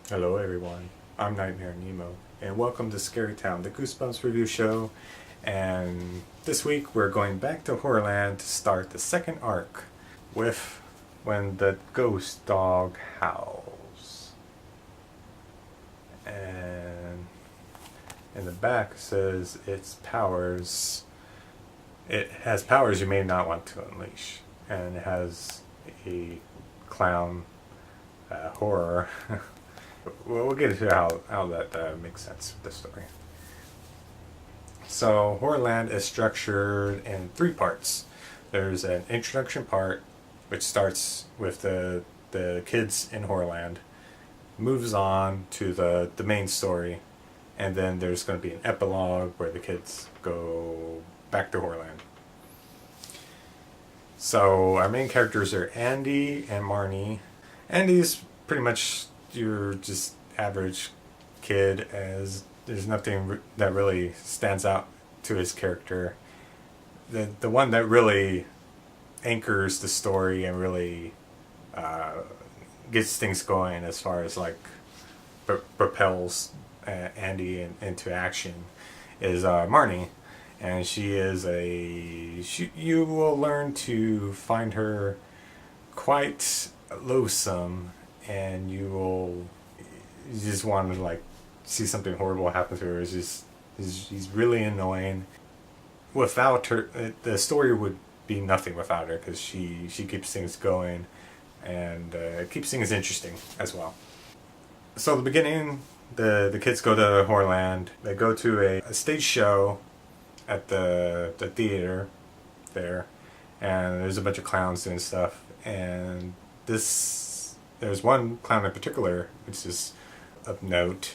Hello everyone, I'm Nightmare Nemo, and welcome to Scary Town, the Goosebumps review show. And this week we're going back to Horrorland to start the second arc with When the Ghost Dog Howls. And in the back it says it has powers you may not want to unleash, and it has a clown horror. We'll get into how that makes sense with the story. So Horrorland is structured in three parts. There's an introduction part, which starts with the kids in Horrorland, moves on to the main story, and then there's going to be an epilogue where the kids go back to Horrorland. So our main characters are Andy and Marnie. Andy's pretty much your just average kid, as there's nothing that really stands out to his character. The one that really anchors the story and really gets things going as far as like propels Andy into action is Marnie, and she is you will learn to find her quite loathsome, and you just want to like see something horrible happen to her. She's really annoying. Without her, the story would be nothing without her, because she keeps things going and keeps things interesting as well. So the beginning, the kids go to Horrorland. They go to a stage show at the theater there, and there's a bunch of clowns doing stuff, and there's one clown in particular which is of note,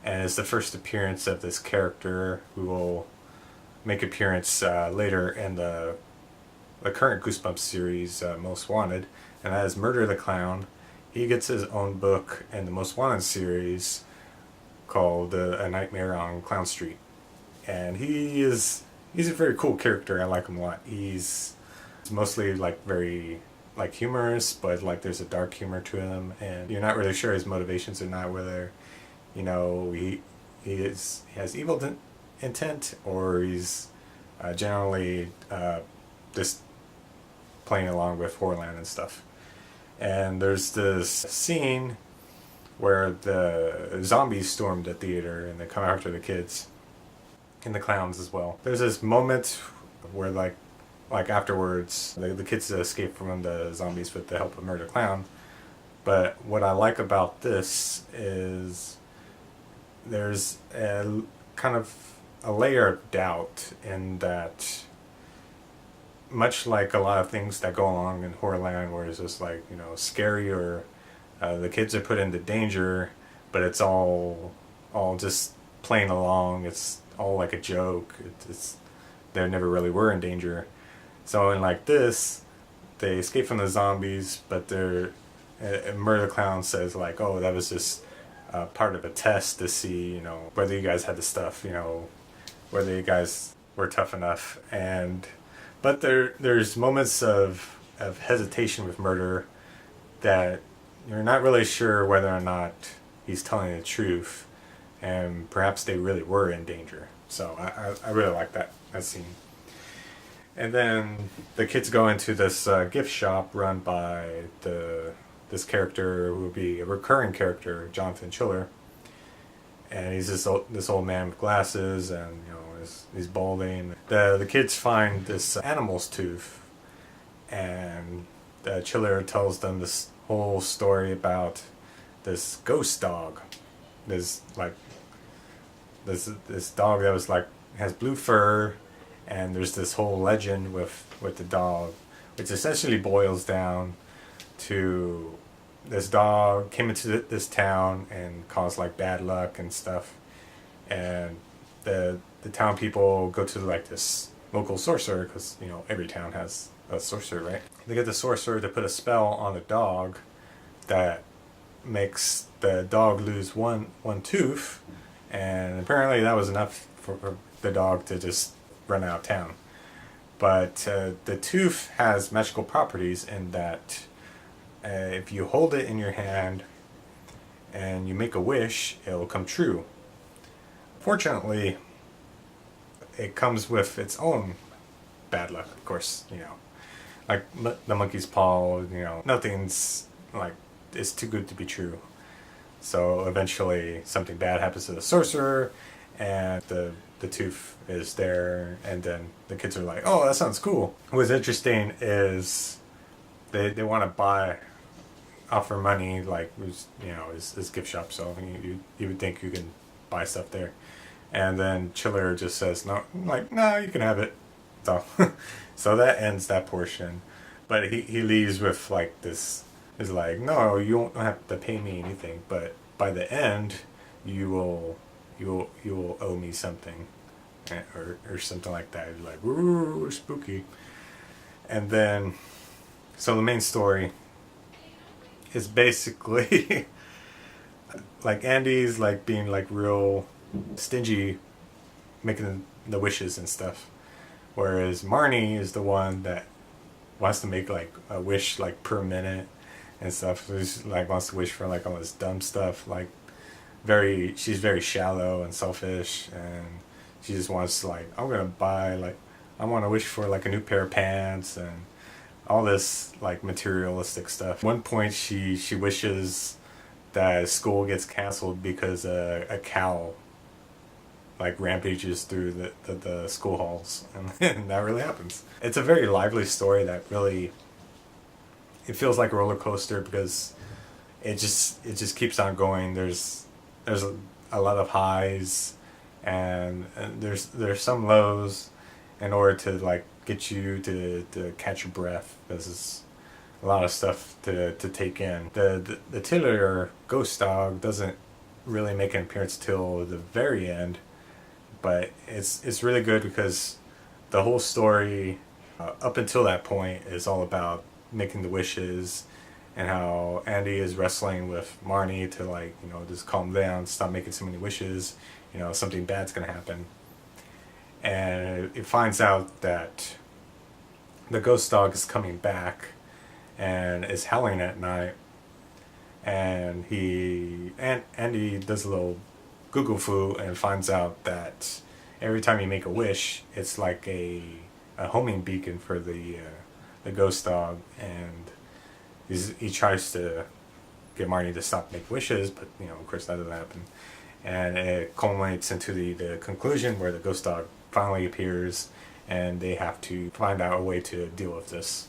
and it's the first appearance of this character who will make appearance later in the current Goosebumps series, Most Wanted, and that is Murder the Clown. He gets his own book in the Most Wanted series called A Nightmare on Clown Street, and he's a very cool character. I like him a lot. He's mostly like very like humorous, but like there's a dark humor to him, and you're not really sure his motivations or not, whether he has evil intent, or he's generally just playing along with Horrorland and stuff. And there's this scene where the zombies storm the theater and they come after the kids and the clowns as well. There's this moment where like afterwards, the kids escape from the zombies with the help of Murder Clown. But what I like about this is there's a kind of a layer of doubt, in that, much like a lot of things that go along in Horrorland, where it's just like, scary, or the kids are put into danger, but it's all just playing along. It's all like a joke. They never really were in danger. So in like this, they escape from the zombies, but Murder Clown says like, oh, that was just part of a test to see, whether you guys had the stuff, whether you guys were tough enough. But there's moments of hesitation with Murder, that you're not really sure whether or not he's telling the truth, and perhaps they really were in danger. So I really like that scene. And then the kids go into this gift shop run by this character who will be a recurring character, Jonathan Chiller. And he's this old man with glasses, and he's balding. The kids find this animal's tooth, and Chiller tells them this whole story about this ghost dog. This dog that was like has blue fur. And there's this whole legend with the dog, which essentially boils down to this dog came into this town and caused like bad luck and stuff. And the town people go to like this local sorcerer, because every town has a sorcerer, right? They get the sorcerer to put a spell on the dog that makes the dog lose one tooth, and apparently that was enough for the dog to just run out of town. But the tooth has magical properties in that if you hold it in your hand and you make a wish, it'll come true. Fortunately, it comes with its own bad luck, of course, like the monkey's paw, nothing's like, it's too good to be true. So eventually something bad happens to the sorcerer, and the tooth is there, and then the kids are like, oh, that sounds cool. What's interesting is they want to offer money, like, is gift shop, so you would think you can buy stuff there. And then Chiller just says, no, like, no, you can have it. So that ends that portion. But he leaves with like this, is like, no, you won't have to pay me anything, but by the end you will owe me something, or something like that. You're like, ooh, spooky. And then, so the main story is basically like Andy's like being like real stingy, making the wishes and stuff, whereas Marnie is the one that wants to make like a wish like per minute and stuff. So she's like wants to wish for like all this dumb stuff, like she's very shallow and selfish, and she just wants to like, I want to wish for like a new pair of pants and all this like materialistic stuff. At one point she wishes that school gets canceled because a cow like rampages through the school halls, and that really happens. It's a very lively story that really, it feels like a roller coaster because it just keeps on going. There's a lot of highs, and there's some lows in order to like get you to catch your breath. This is a lot of stuff to take in. The titular ghost dog doesn't really make an appearance till the very end, but it's really good because the whole story up until that point is all about making the wishes, and how Andy is wrestling with Marnie to like, just calm down, stop making so many wishes, something bad's gonna happen. And it finds out that the ghost dog is coming back and is howling at night, and Andy does a little Google foo and finds out that every time you make a wish, it's like a homing beacon for the ghost dog, and he tries to get Marnie to stop making wishes, but of course that doesn't happen, and it culminates into the conclusion where the ghost dog finally appears, and they have to find out a way to deal with this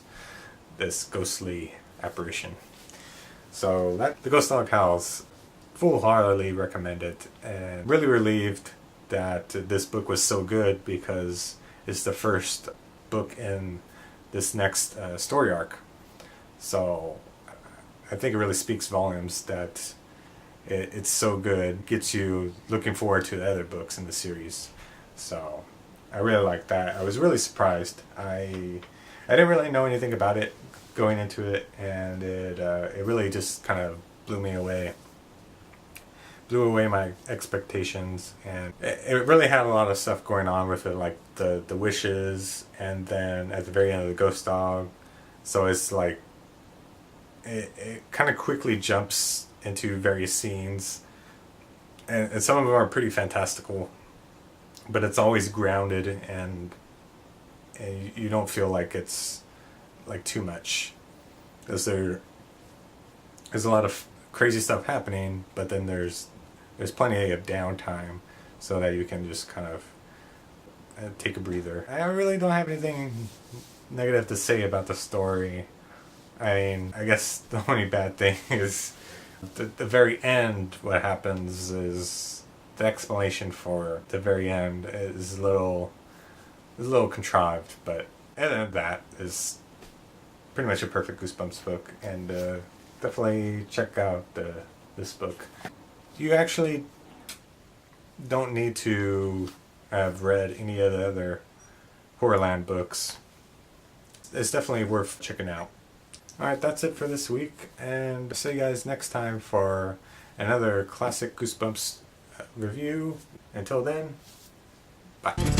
ghostly apparition. So that the ghost dog Howls, full-heartedly recommend it, and really relieved that this book was so good because it's the first book in this next story arc. So I think it really speaks volumes that it's so good, gets you looking forward to the other books in the series. So I really like that. I was really surprised. I didn't really know anything about it going into it, and it really just kind of blew away my expectations, and it really had a lot of stuff going on with it, like the wishes, and then at the very end of the ghost dog. So it's like it kind of quickly jumps into various scenes, and some of them are pretty fantastical, but it's always grounded, and you don't feel like it's like too much, because there's a lot of crazy stuff happening, but then there's plenty of downtime so that you can just kind of take a breather. I really don't have anything negative to say about the story. I mean, I guess the only bad thing is the very end. What happens is the explanation for the very end is a little contrived, but other than that, is pretty much a perfect Goosebumps book, and definitely check out this book. You actually don't need to have read any of the other Horrorland books. It's definitely worth checking out. Alright, that's it for this week, and see you guys next time for another classic Goosebumps review. Until then, bye.